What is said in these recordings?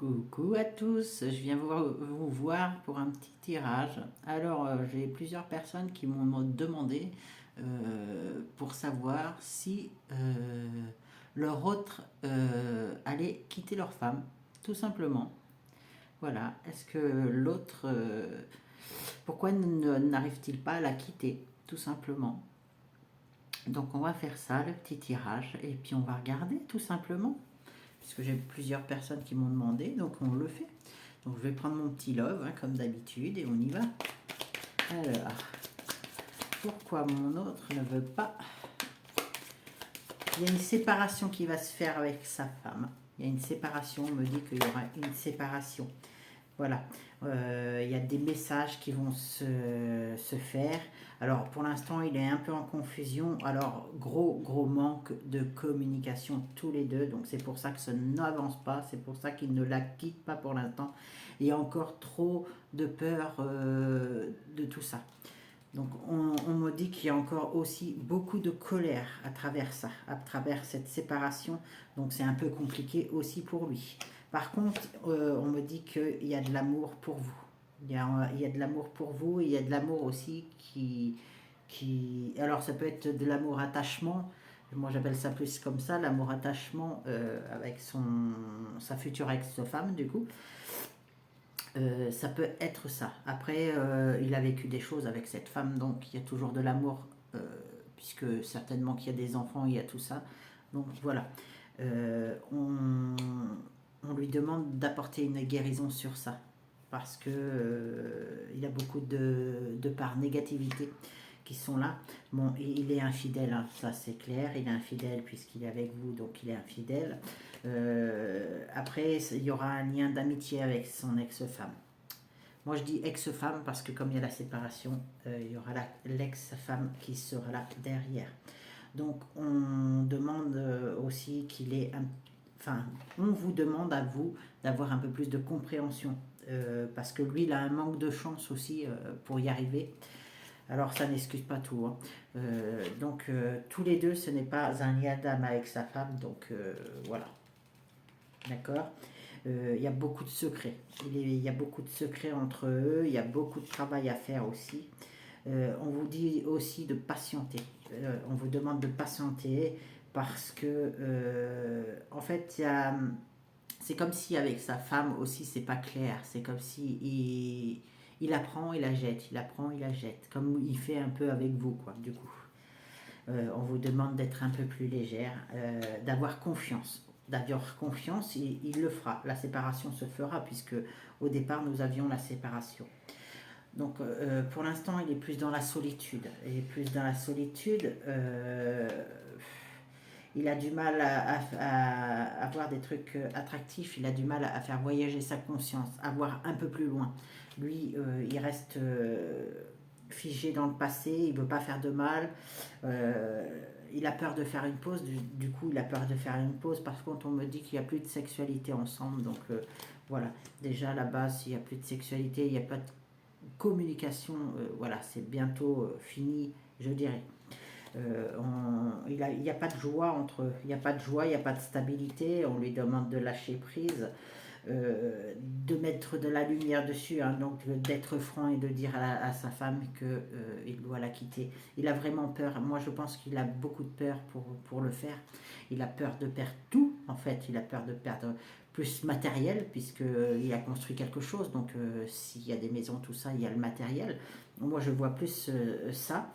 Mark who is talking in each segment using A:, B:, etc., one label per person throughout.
A: Coucou à tous, je viens vous voir pour un petit tirage. Alors, j'ai plusieurs personnes qui m'ont demandé pour savoir si leur autre allait quitter leur femme, tout simplement. Voilà, est-ce que l'autre, pourquoi n'arrive-t-il pas à la quitter, tout simplement. Donc on va faire ça, le petit tirage, et puis on va regarder, tout simplement puisque j'ai plusieurs personnes qui m'ont demandé, donc on le fait. Donc je vais prendre mon petit love, hein, comme d'habitude, et on y va. Alors, pourquoi mon autre ne veut pas? Il y a une séparation qui va se faire avec sa femme. Il y a une séparation, on me dit qu'il y aura une séparation. Voilà, il y a des messages qui vont se faire. Alors pour l'instant il est un peu en confusion. Alors gros manque de communication tous les deux. Donc c'est pour ça que ça n'avance pas. C'est pour ça qu'il ne la quitte pas pour l'instant. Il y a encore trop de peur de tout ça. Donc on me dit qu'il y a encore aussi beaucoup de colère à travers ça, à travers cette séparation. Donc c'est un peu compliqué aussi pour lui. Par contre, on me dit qu'il y a de l'amour pour vous. Il y a de l'amour pour vous et il y a de l'amour aussi Alors ça peut être de l'amour attachement. Moi j'appelle ça plus comme ça, l'amour attachement avec sa future ex-femme du coup. Ça peut être ça. Après, il a vécu des choses avec cette femme, donc il y a toujours de l'amour, puisque certainement qu'il y a des enfants, il y a tout ça. Donc voilà. On lui demande d'apporter une guérison sur ça, parce que il a beaucoup de parts négativité qui sont là. Bon, il est infidèle, hein, ça c'est clair, il est infidèle puisqu'il est avec vous, donc il est infidèle. Après, il y aura un lien d'amitié avec son ex-femme. Moi je dis ex-femme parce que comme il y a la séparation, il y aura l'ex-femme qui sera là derrière. Donc on demande aussi qu'il ait enfin, on vous demande à vous d'avoir un peu plus de compréhension parce que lui il a un manque de chance aussi pour y arriver. Alors ça n'excuse pas tout, hein. Donc tous les deux ce n'est pas un lien d'âme avec sa femme, donc voilà. D'accord. Il y a beaucoup de secrets. Il y a beaucoup de secrets entre eux. Il y a beaucoup de travail à faire aussi. On vous dit aussi de patienter. On vous demande de patienter parce que, en fait, c'est comme si avec sa femme aussi, c'est pas clair. C'est comme si il apprend, il la jette. Il apprend, il la jette. Comme il fait un peu avec vous, quoi, du coup. On vous demande d'être un peu plus légère, d'avoir confiance. D'avoir confiance, il le fera. La séparation se fera puisque au départ nous avions la séparation. Donc pour l'instant il est plus dans la solitude. Il est plus dans la solitude. Il a du mal à avoir des trucs attractifs. Il a du mal à faire voyager sa conscience, à voir un peu plus loin. Lui, il reste figé dans le passé, il ne veut pas faire de mal, il a peur de faire une pause, du coup il a peur de faire une pause parce qu'on me dit qu'il n'y a plus de sexualité ensemble, donc voilà, déjà à la base s'il n'y a plus de sexualité, il n'y a pas de communication, voilà, c'est bientôt fini, je dirais. Il n'y a pas de joie entre eux, il n'y a pas de joie, il n'y a pas de stabilité, on lui demande de lâcher prise, de mettre de la lumière dessus, hein, donc d'être franc et de dire à sa femme qu'il doit la quitter. Il a vraiment peur. Moi, je pense qu'il a beaucoup de peur pour le faire. Il a peur de perdre tout, en fait. Il a peur de perdre plus matériel, puisqu'il a construit quelque chose. Donc, s'il y a des maisons, tout ça, il y a le matériel. Moi, je vois plus ça.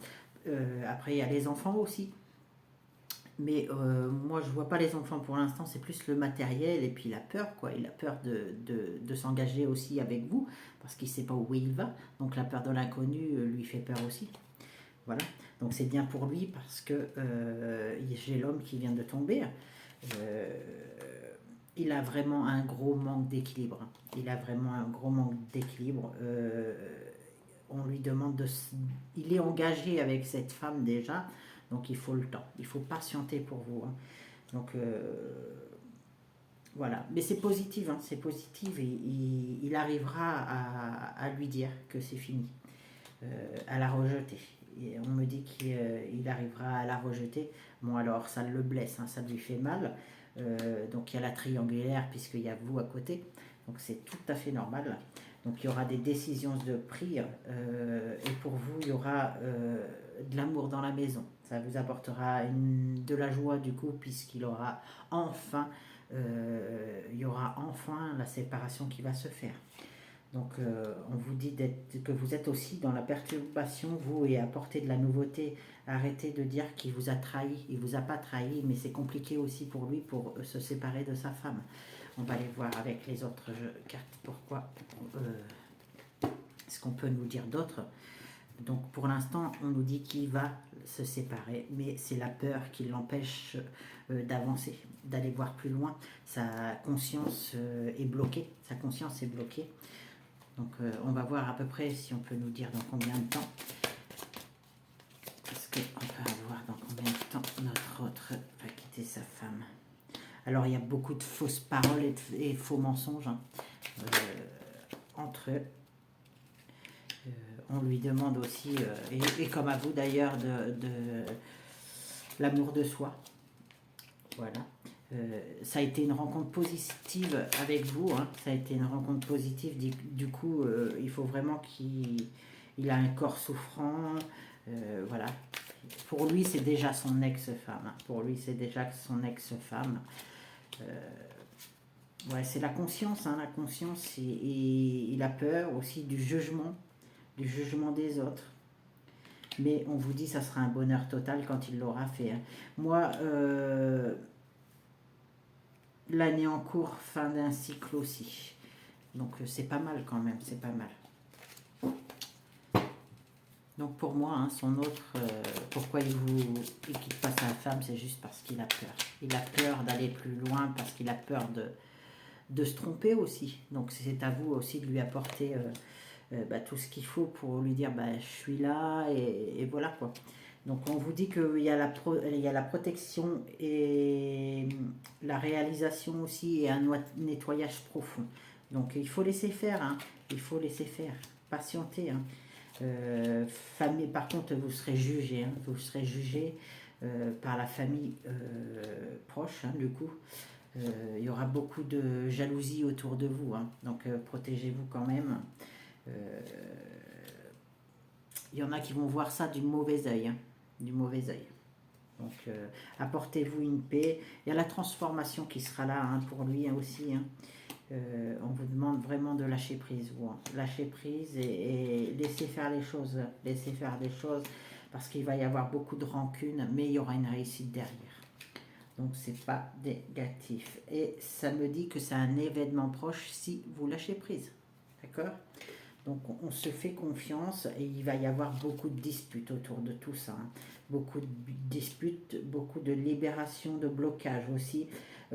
A: Après, il y a les enfants aussi. Mais moi, je vois pas les enfants pour l'instant, c'est plus le matériel et puis la peur, quoi. Il a peur de s'engager aussi avec vous parce qu'il sait pas où il va. Donc la peur de l'inconnu lui fait peur aussi. Voilà. Donc c'est bien pour lui parce que j'ai l'homme qui vient de tomber. Euh, il a vraiment un gros manque d'équilibre. Il a vraiment un gros manque d'équilibre. On lui demande de... Il est engagé avec cette femme déjà, donc il faut le temps. Il faut patienter pour vous, hein. Donc voilà. Mais c'est positif, hein, c'est positif et il arrivera à lui dire que c'est fini, à la rejeter. Et on me dit qu'il arrivera à la rejeter. Bon alors ça le blesse, hein, ça lui fait mal. Donc il y a la triangulaire puisqu'il y a vous à côté. Donc c'est tout à fait normal. Donc il y aura des décisions de prix et pour vous, il y aura de l'amour dans la maison. Ça vous apportera de la joie du coup, puisqu'il aura enfin, il y aura enfin la séparation qui va se faire. Donc on vous dit que vous êtes aussi dans la perturbation, vous, et apporter de la nouveauté. Arrêtez de dire qu'il vous a trahi. Il vous a pas trahi, mais c'est compliqué aussi pour lui pour se séparer de sa femme. On va aller voir avec les autres cartes pourquoi. Ce qu'on peut nous dire d'autre. Donc pour l'instant, on nous dit qu'il va se séparer, mais c'est la peur qui l'empêche d'avancer, d'aller voir plus loin. Sa conscience est bloquée. Sa conscience est bloquée. Donc on va voir à peu près si on peut nous dire dans combien de temps. Est-ce qu'on peut avoir dans combien de temps notre autre va quitter sa femme? Alors il y a beaucoup de fausses paroles et faux mensonges entre eux. On lui demande aussi, et comme à vous d'ailleurs, de l'amour de soi. Voilà. Ça a été une rencontre positive avec vous. Hein. Ça a été une rencontre positive. Du coup, il faut vraiment qu'il a un corps souffrant. Voilà. Pour lui, c'est déjà son ex-femme. Hein. Pour lui, c'est déjà son ex-femme. Ouais, c'est la conscience. Hein. La conscience, et il a peur aussi du jugement des autres. Mais on vous dit ça sera un bonheur total quand il l'aura fait. Hein. Moi, l'année en cours, fin d'un cycle aussi. Donc c'est pas mal quand même, c'est pas mal. Donc pour moi, hein, son autre, pourquoi il quitte pas sa femme, c'est juste parce qu'il a peur. Il a peur d'aller plus loin, parce qu'il a peur de se tromper aussi. Donc c'est à vous aussi de lui apporter tout ce qu'il faut pour lui dire je suis là et voilà quoi. Donc on vous dit qu'il y a la protection et la réalisation aussi et un nettoyage profond. Donc il faut laisser faire, hein. Il faut laisser faire, patienter. Hein. Famille, par contre, vous serez jugé, hein. Vous serez jugé par la famille proche, hein, du coup. Il y aura beaucoup de jalousie autour de vous, hein. Donc protégez-vous quand même. Il y en a qui vont voir ça du mauvais œil, hein, du mauvais œil. Donc apportez-vous une paix. Il y a la transformation qui sera là, hein, pour lui, hein, aussi. Hein. On vous demande vraiment de lâcher prise, vous, hein. Lâcher prise et laisser faire les choses. Laisser faire des choses parce qu'il va y avoir beaucoup de rancune, mais il y aura une réussite derrière. Donc c'est pas négatif. Et ça me dit que c'est un événement proche si vous lâchez prise. D'accord ? Donc on se fait confiance et il va y avoir beaucoup de disputes autour de tout ça. Hein. Beaucoup de disputes, beaucoup de libération, de blocage aussi.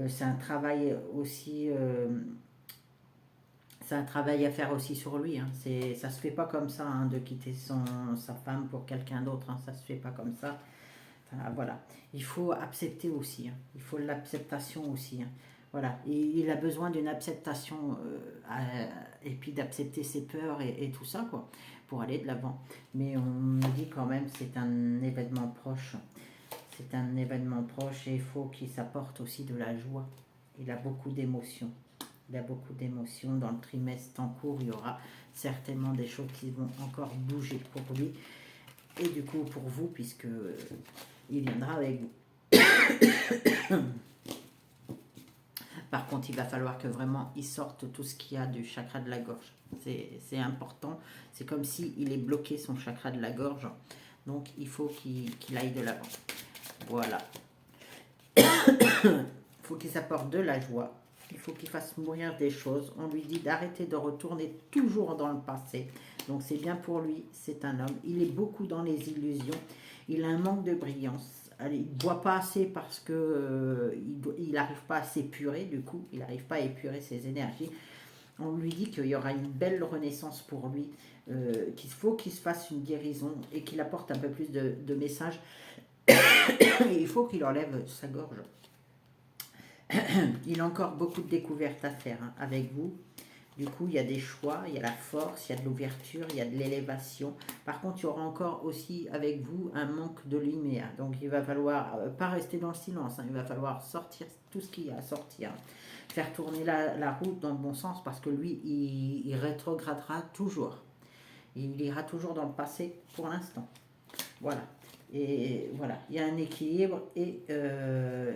A: C'est un travail aussi... c'est un travail à faire aussi sur lui. Hein. Ça se fait pas comme ça, hein, de quitter sa femme pour quelqu'un d'autre. Hein. Ça se fait pas comme ça. Enfin, voilà. Il faut accepter aussi. Hein. Il faut l'acceptation aussi. Hein. Voilà, et il a besoin d'une acceptation et puis d'accepter ses peurs et tout ça, quoi, pour aller de l'avant. Mais on me dit quand même c'est un événement proche. C'est un événement proche et il faut qu'il s'apporte aussi de la joie. Il a beaucoup d'émotions. Il a beaucoup d'émotions. Dans le trimestre en cours, il y aura certainement des choses qui vont encore bouger pour lui. Et du coup pour vous, puisque il viendra avec vous. Par contre, il va falloir que vraiment il sorte tout ce qu'il y a du chakra de la gorge. C'est important. C'est comme s'il est bloqué son chakra de la gorge. Donc, il faut qu'il aille de l'avant. Voilà. Il faut qu'il s'apporte de la joie. Il faut qu'il fasse mourir des choses. On lui dit d'arrêter de retourner toujours dans le passé. Donc, c'est bien pour lui. C'est un homme. Il est beaucoup dans les illusions. Il a un manque de brillance. Il ne boit pas assez parce que il n'arrive pas à s'épurer, du coup, il n'arrive pas à épurer ses énergies. On lui dit qu'il y aura une belle renaissance pour lui, qu'il faut qu'il se fasse une guérison et qu'il apporte un peu plus de messages. Et il faut qu'il enlève sa gorge. Il a encore beaucoup de découvertes à faire, hein, avec vous. Du coup, il y a des choix, il y a la force, il y a de l'ouverture, il y a de l'élévation. Par contre, il y aura encore aussi avec vous un manque de lumière. Donc, il va falloir pas rester dans le silence. Hein, il va falloir sortir tout ce qu'il y a à sortir. faire tourner la roue dans le bon sens, parce que lui, il rétrogradera toujours. Il ira toujours dans le passé pour l'instant. Voilà. Et voilà, il y a un équilibre et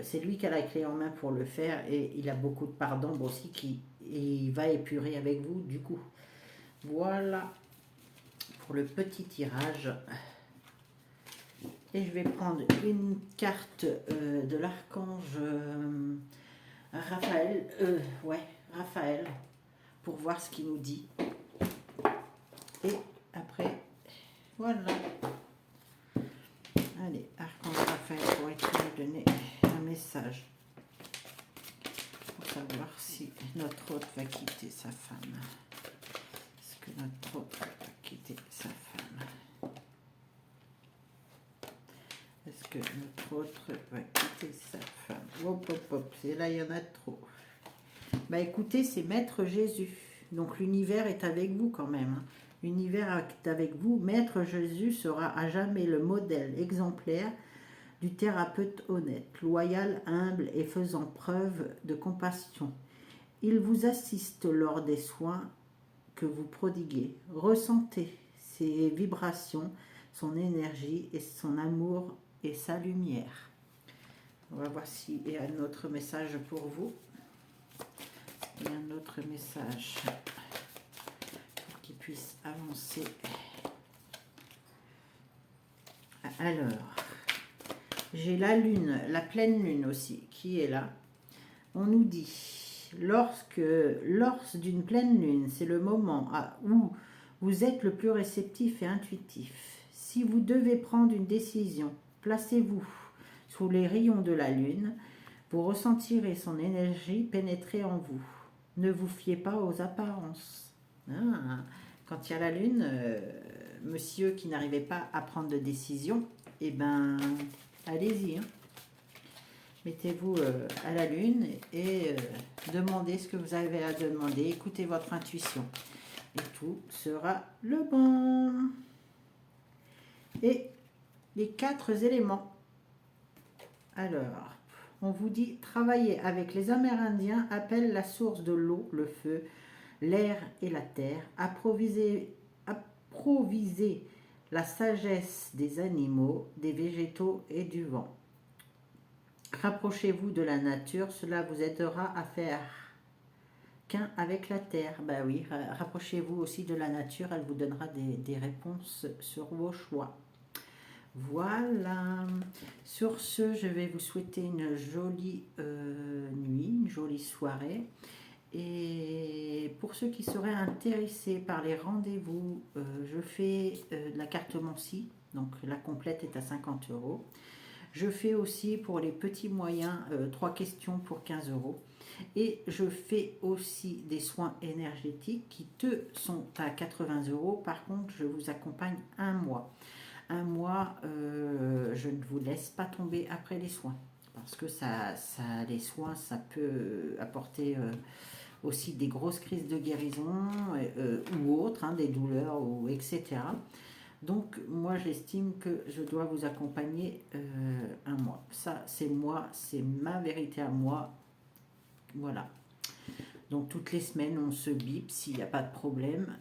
A: c'est lui qui a la clé en main pour le faire, et il a beaucoup de part d'ombre aussi qui il va épurer avec vous du coup. Voilà pour le petit tirage. Et je vais prendre une carte de l'archange Raphaël, Raphaël, pour voir ce qu'il nous dit. Et après, voilà. Allez, archange Raphaël, pour nous donner un message. Pour savoir si notre hôte va quitter sa femme. Est-ce que notre hôte va quitter sa femme? Est-ce que notre autre va quitter sa femme? Hop, hop, hop, c'est là, il y en a trop. Bah écoutez, c'est Maître Jésus. Donc l'univers est avec vous quand même. Hein. L'univers est avec vous. Maître Jésus sera à jamais le modèle exemplaire du thérapeute honnête, loyal, humble et faisant preuve de compassion. Il vous assiste lors des soins que vous prodiguez. Ressentez ses vibrations, son énergie et son amour et sa lumière. On va voir s'il y a un autre message pour vous. Il y a un autre message pour qu'il puisse avancer. Alors, j'ai la lune, la pleine lune aussi, qui est là. On nous dit, lors d'une pleine lune, c'est le moment où vous êtes le plus réceptif et intuitif. Si vous devez prendre une décision, placez-vous sous les rayons de la lune. Vous ressentirez son énergie pénétrer en vous. Ne vous fiez pas aux apparences. Ah, quand il y a la lune, monsieur qui n'arrivait pas à prendre de décision, eh ben, allez-y. Hein. Mettez-vous à la lune et demandez ce que vous avez à demander. Écoutez votre intuition. Et tout sera le bon. Et les 4 éléments. Alors, on vous dit, travailler avec les Amérindiens appelle la source de l'eau, le feu, l'air et la terre. Approviser la sagesse des animaux, des végétaux et du vent. Rapprochez-vous de la nature, cela vous aidera à faire qu'un avec la terre. Ben oui, rapprochez-vous aussi de la nature, elle vous donnera des réponses sur vos choix. Voilà. Sur ce, je vais vous souhaiter une jolie nuit, une jolie soirée. Et pour ceux qui seraient intéressés par les rendez-vous, je fais de la carte Monsi, donc la complète est à 50 €. Je fais aussi pour les petits moyens 3 questions pour 15 €. Et je fais aussi des soins énergétiques qui sont à 80 €. Par contre, je vous accompagne un mois. Un mois, je ne vous laisse pas tomber après les soins. Parce que les soins, ça peut apporter aussi des grosses crises de guérison ou autres, hein, des douleurs, etc. Donc, moi, j'estime que je dois vous accompagner un mois. Ça, c'est moi, c'est ma vérité à moi. Voilà. Donc, toutes les semaines, on se bip s'il n'y a pas de problème.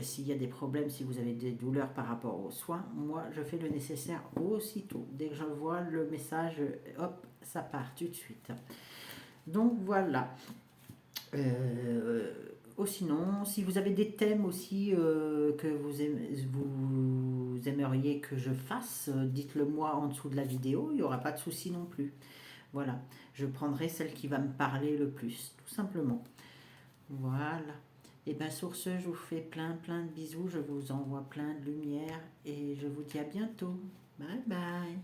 A: S'il y a des problèmes, si vous avez des douleurs par rapport aux soins, moi, je fais le nécessaire aussitôt. Dès que je vois le message, hop, ça part tout de suite. Donc, voilà. Sinon, si vous avez des thèmes aussi que vous aimeriez que je fasse, dites-le moi en dessous de la vidéo, il n'y aura pas de souci non plus. Voilà, je prendrai celle qui va me parler le plus, tout simplement. Voilà. Et bien sur ce, je vous fais plein de bisous, je vous envoie plein de lumière et je vous dis à bientôt. Bye bye.